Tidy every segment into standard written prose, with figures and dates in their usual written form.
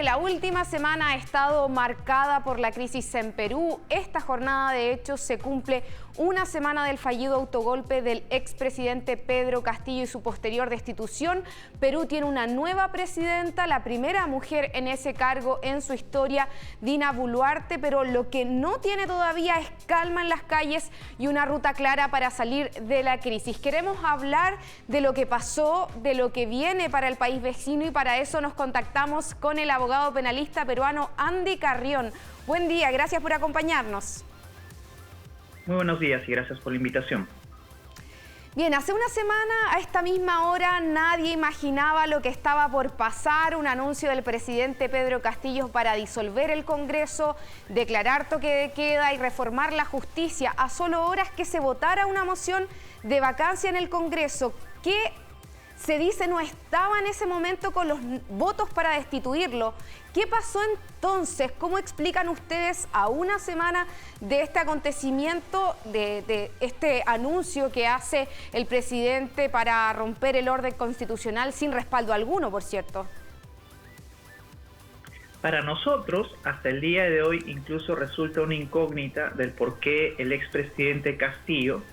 La última semana ha estado marcada por la crisis en Perú. Esta jornada, de hecho, se cumple una semana del fallido autogolpe del expresidente Pedro Castillo y su posterior destitución. Perú tiene una nueva presidenta, la primera mujer en ese cargo en su historia, Dina Boluarte, pero lo que no tiene todavía es calma en las calles y una ruta clara para salir de la crisis. Queremos hablar de lo que pasó, de lo que viene para el país vecino, y para eso nos contactamos con el abogado penalista peruano Andy Carrión. Buen día, gracias por acompañarnos. Muy buenos días y gracias por la invitación. Bien, hace una semana a esta misma hora nadie imaginaba lo que estaba por pasar: un anuncio del presidente Pedro Castillo para disolver el Congreso, declarar toque de queda y reformar la justicia a solo horas que se votara una moción de vacancia en el Congreso, que se dice no estaba en ese momento con los votos para destituirlo. ¿Qué pasó entonces? ¿Cómo explican ustedes a una semana de este acontecimiento, de este anuncio que hace el presidente para romper el orden constitucional sin respaldo alguno, por cierto? Para nosotros, hasta el día de hoy, incluso resulta una incógnita del por qué el expresidente Castillo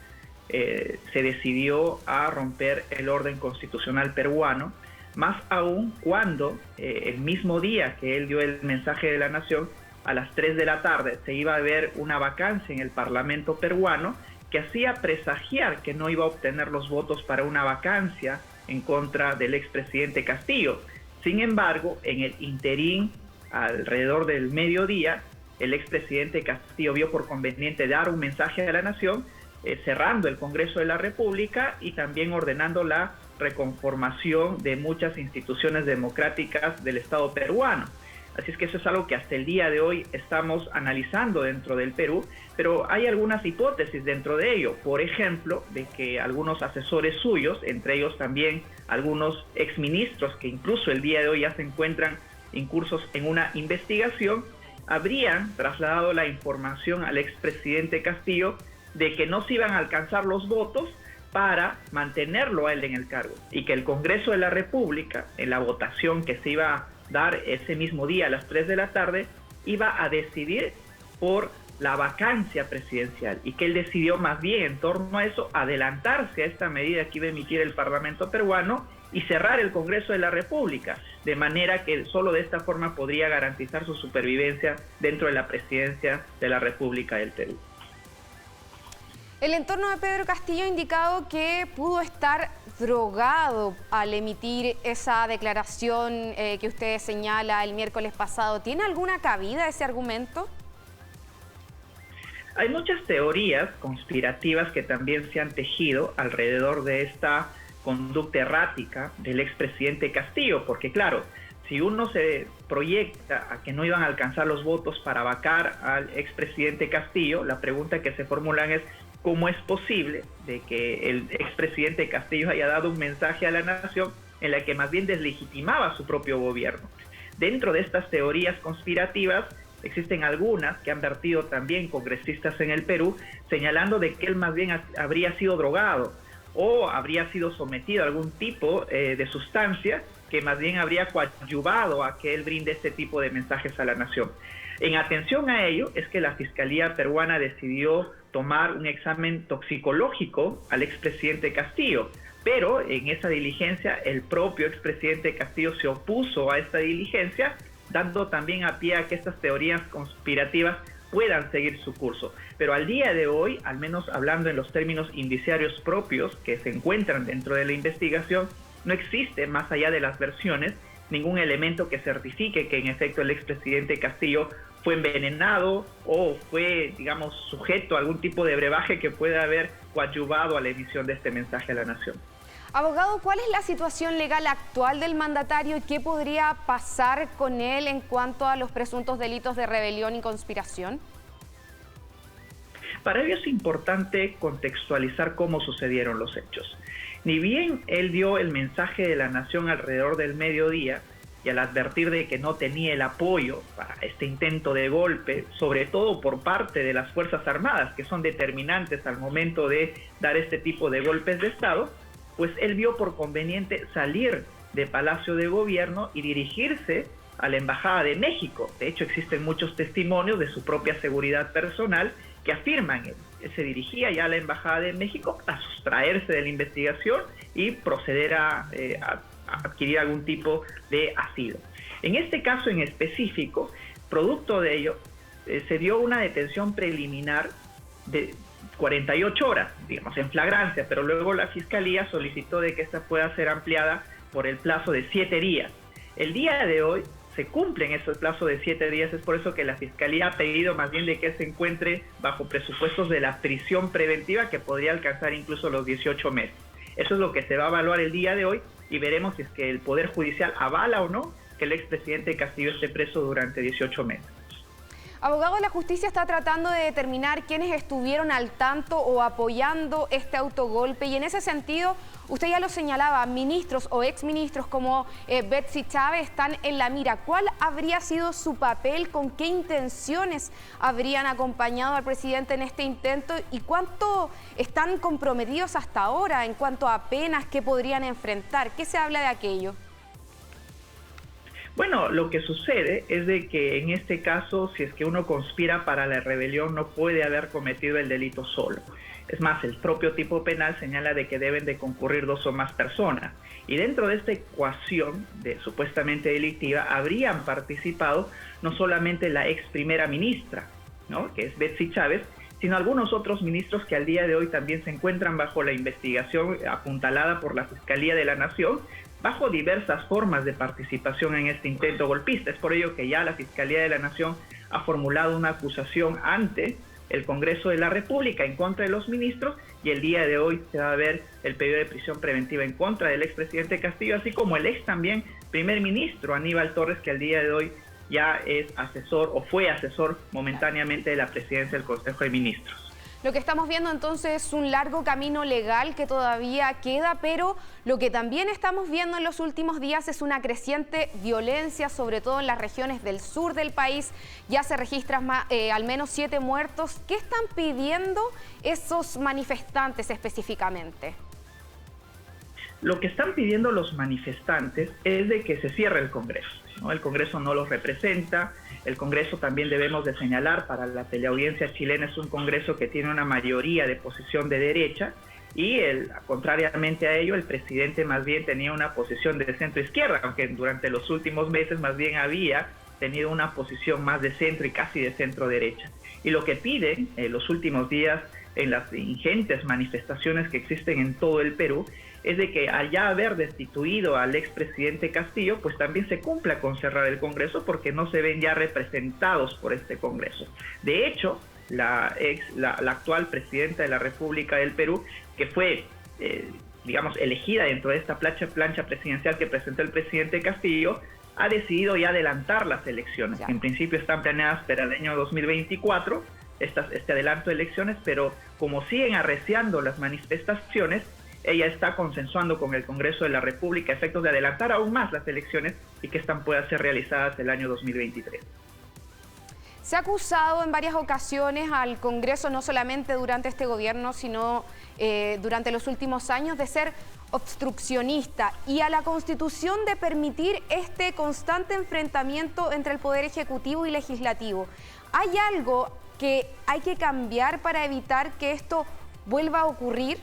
se decidió a romper el orden constitucional peruano, más aún cuando el mismo día que él dio el mensaje de la nación, a las 3 de la tarde se iba a ver una vacancia en el Parlamento peruano que hacía presagiar que no iba a obtener los votos para una vacancia en contra del expresidente Castillo. Sin embargo, en el interín, alrededor del mediodía, el expresidente Castillo vio por conveniente dar un mensaje a la nación, cerrando el Congreso de la República y también ordenando la reconformación de muchas instituciones democráticas del Estado peruano. Así es que eso es algo que hasta el día de hoy estamos analizando dentro del Perú, pero hay algunas hipótesis dentro de ello. Por ejemplo, de que algunos asesores suyos, entre ellos también algunos exministros que incluso el día de hoy ya se encuentran incursos en una investigación, habrían trasladado la información al expresidente Castillo de que no se iban a alcanzar los votos para mantenerlo a él en el cargo, y que el Congreso de la República, en la votación que se iba a dar ese mismo día a las 3 de la tarde, iba a decidir por la vacancia presidencial, y que él decidió más bien en torno a eso adelantarse a esta medida que iba a emitir el Parlamento peruano y cerrar el Congreso de la República, de manera que solo de esta forma podría garantizar su supervivencia dentro de la presidencia de la República del Perú. El entorno de Pedro Castillo ha indicado que pudo estar drogado al emitir esa declaración que usted señala el miércoles pasado. ¿Tiene alguna cabida ese argumento? Hay muchas teorías conspirativas que también se han tejido alrededor de esta conducta errática del expresidente Castillo, porque claro, si uno se proyecta a que no iban a alcanzar los votos para vacar al expresidente Castillo, la pregunta que se formulan es: ¿cómo es posible de que el expresidente Castillo haya dado un mensaje a la nación en la que más bien deslegitimaba su propio gobierno? Dentro de estas teorías conspirativas existen algunas que han vertido también congresistas en el Perú, señalando de que él más bien habría sido drogado o habría sido sometido a algún tipo de sustancia que más bien habría coadyuvado a que él brinde este tipo de mensajes a la nación. En atención a ello es que la Fiscalía peruana decidió tomar un examen toxicológico al expresidente Castillo, pero en esa diligencia el propio expresidente Castillo se opuso a esta diligencia, dando también a pie a que estas teorías conspirativas puedan seguir su curso. Pero al día de hoy, al menos hablando en los términos indiciarios propios que se encuentran dentro de la investigación, no existe, más allá de las versiones, ningún elemento que certifique que en efecto el expresidente Castillo fue envenenado o fue, digamos, sujeto a algún tipo de brebaje que pueda haber coadyuvado a la emisión de este mensaje a la nación. Abogado, ¿cuál es la situación legal actual del mandatario y qué podría pasar con él en cuanto a los presuntos delitos de rebelión y conspiración? Para ello es importante contextualizar cómo sucedieron los hechos. Ni bien él dio el mensaje de la nación alrededor del mediodía, y al advertir de que no tenía el apoyo para este intento de golpe, sobre todo por parte de las Fuerzas Armadas, que son determinantes al momento de dar este tipo de golpes de Estado, pues él vio por conveniente salir de Palacio de Gobierno y dirigirse a la Embajada de México. De hecho, existen muchos testimonios de su propia seguridad personal que afirman que se dirigía ya a la Embajada de México a sustraerse de la investigación y proceder a adquirir algún tipo de asilo. En este caso en específico, producto de ello, se dio una detención preliminar de 48 horas, digamos, en flagrancia, pero luego la Fiscalía solicitó de que esta pueda ser ampliada por el plazo de 7 días. El día de hoy se cumplen esos plazos de 7 días, es por eso que la Fiscalía ha pedido más bien de que se encuentre bajo presupuestos de la prisión preventiva que podría alcanzar incluso los 18 meses. Eso es lo que se va a evaluar el día de hoy y veremos si es que el Poder Judicial avala o no que el expresidente Castillo esté preso durante 18 meses. Abogado, la justicia está tratando de determinar quiénes estuvieron al tanto o apoyando este autogolpe y en ese sentido, usted ya lo señalaba, ministros o exministros como Betsy Chávez están en la mira. ¿Cuál habría sido su papel? ¿Con qué intenciones habrían acompañado al presidente en este intento? ¿Y cuánto están comprometidos hasta ahora en cuanto a penas que podrían enfrentar? ¿Qué se habla de aquello? Bueno, lo que sucede es de que en este caso, si es que uno conspira para la rebelión, no puede haber cometido el delito solo. Es más, el propio tipo penal señala de que deben de concurrir 2 o más personas. Y dentro de esta ecuación supuestamente delictiva, habrían participado no solamente la ex primera ministra, ¿no?, que es Betsy Chávez, sino algunos otros ministros que al día de hoy también se encuentran bajo la investigación apuntalada por la Fiscalía de la Nación, bajo diversas formas de participación en este intento golpista. Es por ello que ya la Fiscalía de la Nación ha formulado una acusación ante el Congreso de la República en contra de los ministros y el día de hoy se va a ver el pedido de prisión preventiva en contra del expresidente Castillo, así como el ex también primer ministro Aníbal Torres, que al día de hoy ya es asesor o fue asesor momentáneamente de la presidencia del Consejo de Ministros. Lo que estamos viendo entonces es un largo camino legal que todavía queda, pero lo que también estamos viendo en los últimos días es una creciente violencia, sobre todo en las regiones del sur del país. Ya se registran al menos 7 muertos. ¿Qué están pidiendo esos manifestantes específicamente? Lo que están pidiendo los manifestantes es de que se cierre el Congreso, ¿no? El Congreso no los representa. El Congreso, también debemos de señalar, para la teleaudiencia chilena es un Congreso que tiene una mayoría de posición de derecha y contrariamente a ello el presidente más bien tenía una posición de centro izquierda, aunque durante los últimos meses más bien había tenido una posición más de centro y casi de centro derecha. Y lo que piden en los últimos días en las ingentes manifestaciones que existen en todo el Perú es de que al ya haber destituido al expresidente Castillo, pues también se cumpla con cerrar el Congreso porque no se ven ya representados por este Congreso. De hecho, la actual presidenta de la República del Perú, que fue, digamos, elegida dentro de esta plancha presidencial que presentó el presidente Castillo, ha decidido ya adelantar las elecciones. En principio están planeadas para el año 2024, este adelanto de elecciones, pero como siguen arreciando las manifestaciones, ella está consensuando con el Congreso de la República a efectos de adelantar aún más las elecciones y que estas puedan ser realizadas el año 2023. Se ha acusado en varias ocasiones al Congreso, no solamente durante este gobierno, sino durante los últimos años, de ser obstruccionista y a la Constitución de permitir este constante enfrentamiento entre el Poder Ejecutivo y Legislativo. ¿Hay algo que hay que cambiar para evitar que esto vuelva a ocurrir?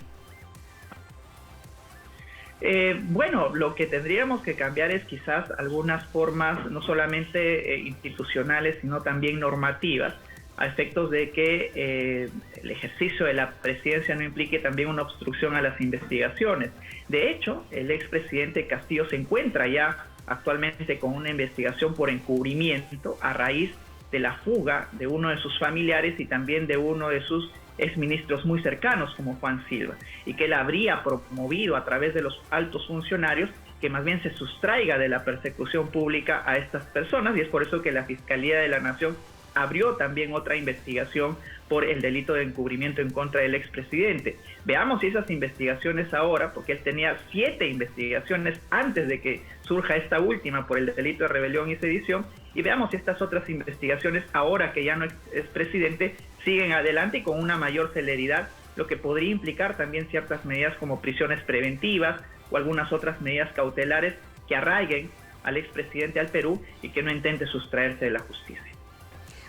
Bueno, lo que tendríamos que cambiar es quizás algunas formas, no solamente institucionales, sino también normativas, a efectos de que el ejercicio de la presidencia no implique también una obstrucción a las investigaciones. De hecho, el expresidente Castillo se encuentra ya actualmente con una investigación por encubrimiento a raíz de la fuga de uno de sus familiares y también de uno de sus exministros muy cercanos como Juan Silva, y que él habría promovido a través de los altos funcionarios que más bien se sustraiga de la persecución pública a estas personas, y es por eso que la Fiscalía de la Nación abrió también otra investigación por el delito de encubrimiento en contra del expresidente. Veamos si esas investigaciones ahora, porque él tenía 7 investigaciones antes de que surja esta última por el delito de rebelión y sedición, y veamos si estas otras investigaciones, ahora que ya no es presidente, siguen adelante y con una mayor celeridad, lo que podría implicar también ciertas medidas como prisiones preventivas o algunas otras medidas cautelares que arraiguen al expresidente al Perú y que no intente sustraerse de la justicia.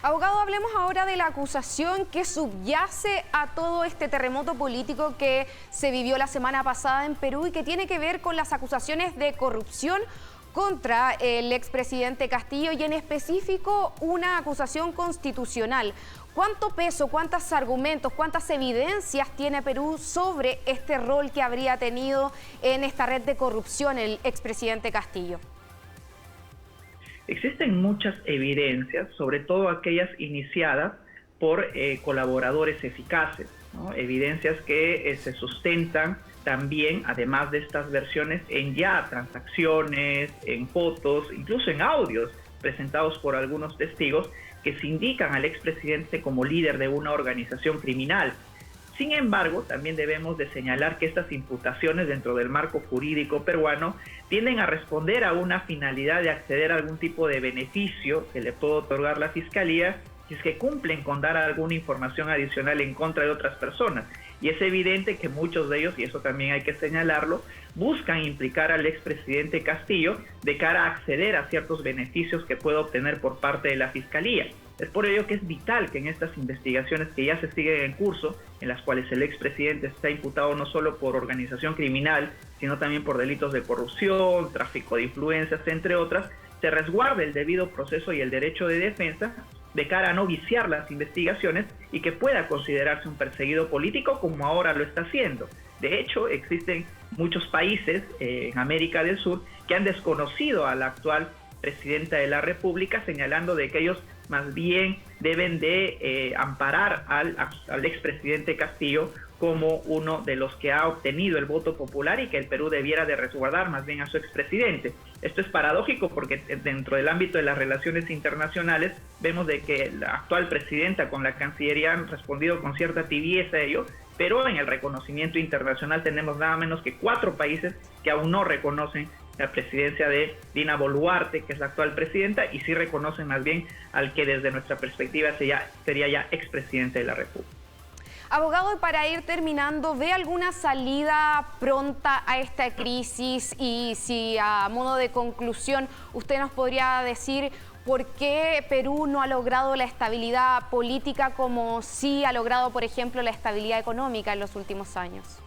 Abogado, hablemos ahora de la acusación que subyace a todo este terremoto político que se vivió la semana pasada en Perú y que tiene que ver con las acusaciones de corrupción contra el expresidente Castillo y en específico una acusación constitucional. ¿Cuánto peso, cuántos argumentos, cuántas evidencias tiene Perú sobre este rol que habría tenido en esta red de corrupción el expresidente Castillo? Existen muchas evidencias, sobre todo aquellas iniciadas por colaboradores eficaces, ¿no? Evidencias que se sustentan también, además de estas versiones, en ya transacciones, en fotos, incluso en audios presentados por algunos testigos que se indican al expresidente como líder de una organización criminal. Sin embargo, también debemos de señalar que estas imputaciones dentro del marco jurídico peruano tienden a responder a una finalidad de acceder a algún tipo de beneficio que le puede otorgar la Fiscalía si es que cumplen con dar alguna información adicional en contra de otras personas. Y es evidente que muchos de ellos, y eso también hay que señalarlo, buscan implicar al expresidente Castillo de cara a acceder a ciertos beneficios que puede obtener por parte de la Fiscalía. Es por ello que es vital que en estas investigaciones que ya se siguen en curso, en las cuales el expresidente está imputado no solo por organización criminal, sino también por delitos de corrupción, tráfico de influencias, entre otras, se resguarde el debido proceso y el derecho de defensa de cara a no viciar las investigaciones y que pueda considerarse un perseguido político como ahora lo está haciendo. De hecho, existen muchos países en América del Sur que han desconocido a la actual presidenta de la República, señalando de que ellos más bien deben de amparar al expresidente Castillo como uno de los que ha obtenido el voto popular y que el Perú debiera de resguardar más bien a su expresidente. Esto es paradójico porque dentro del ámbito de las relaciones internacionales vemos de que la actual presidenta con la Cancillería han respondido con cierta tibieza a ello, pero en el reconocimiento internacional tenemos nada menos que 4 países que aún no reconocen la presidencia de Dina Boluarte, que es la actual presidenta, y sí reconocen más bien al que desde nuestra perspectiva sería ya expresidente de la República. Abogado, y para ir terminando, ¿ve alguna salida pronta a esta crisis? Y si a modo de conclusión usted nos podría decir por qué Perú no ha logrado la estabilidad política como sí ha logrado, por ejemplo, la estabilidad económica en los últimos años.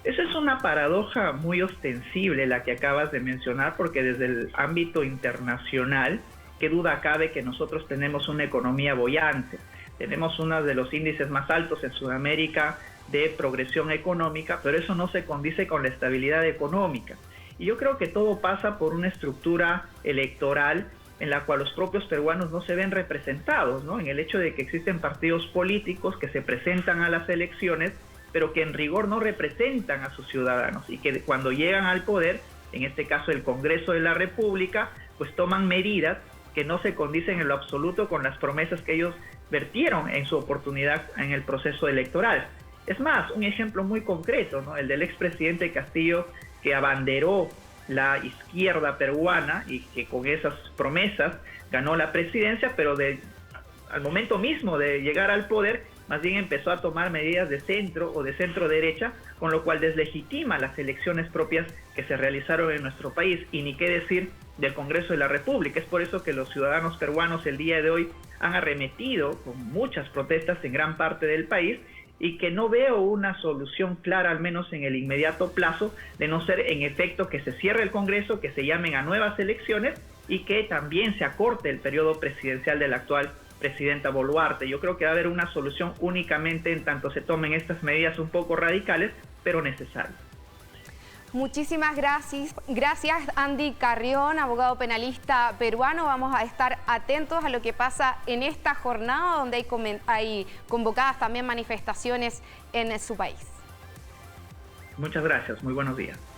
Esa es una paradoja muy ostensible la que acabas de mencionar, porque desde el ámbito internacional, qué duda cabe que nosotros tenemos una economía boyante. Tenemos uno de los índices más altos en Sudamérica de progresión económica, pero eso no se condice con la estabilidad económica. Y yo creo que todo pasa por una estructura electoral en la cual los propios peruanos no se ven representados, ¿no? En el hecho de que existen partidos políticos que se presentan a las elecciones, pero que en rigor no representan a sus ciudadanos y que cuando llegan al poder, en este caso el Congreso de la República, pues toman medidas que no se condicen en lo absoluto con las promesas que ellos vertieron en su oportunidad en el proceso electoral. Es más, un ejemplo muy concreto, ¿no? El del expresidente Castillo, que abanderó la izquierda peruana y que con esas promesas ganó la presidencia, pero al momento mismo de llegar al poder, más bien empezó a tomar medidas de centro o de centro derecha, con lo cual deslegitima las elecciones propias que se realizaron en nuestro país, y ni qué decir del Congreso de la República. Es por eso que los ciudadanos peruanos el día de hoy han arremetido con muchas protestas en gran parte del país, y que no veo una solución clara, al menos en el inmediato plazo, de no ser en efecto que se cierre el Congreso, que se llamen a nuevas elecciones y que también se acorte el periodo presidencial del actual presidenta Boluarte. Yo creo que va a haber una solución únicamente en tanto se tomen estas medidas un poco radicales, pero necesarias. Muchísimas gracias. Gracias, Andy Carrión, abogado penalista peruano. Vamos a estar atentos a lo que pasa en esta jornada, donde hay convocadas también manifestaciones en su país. Muchas gracias. Muy buenos días.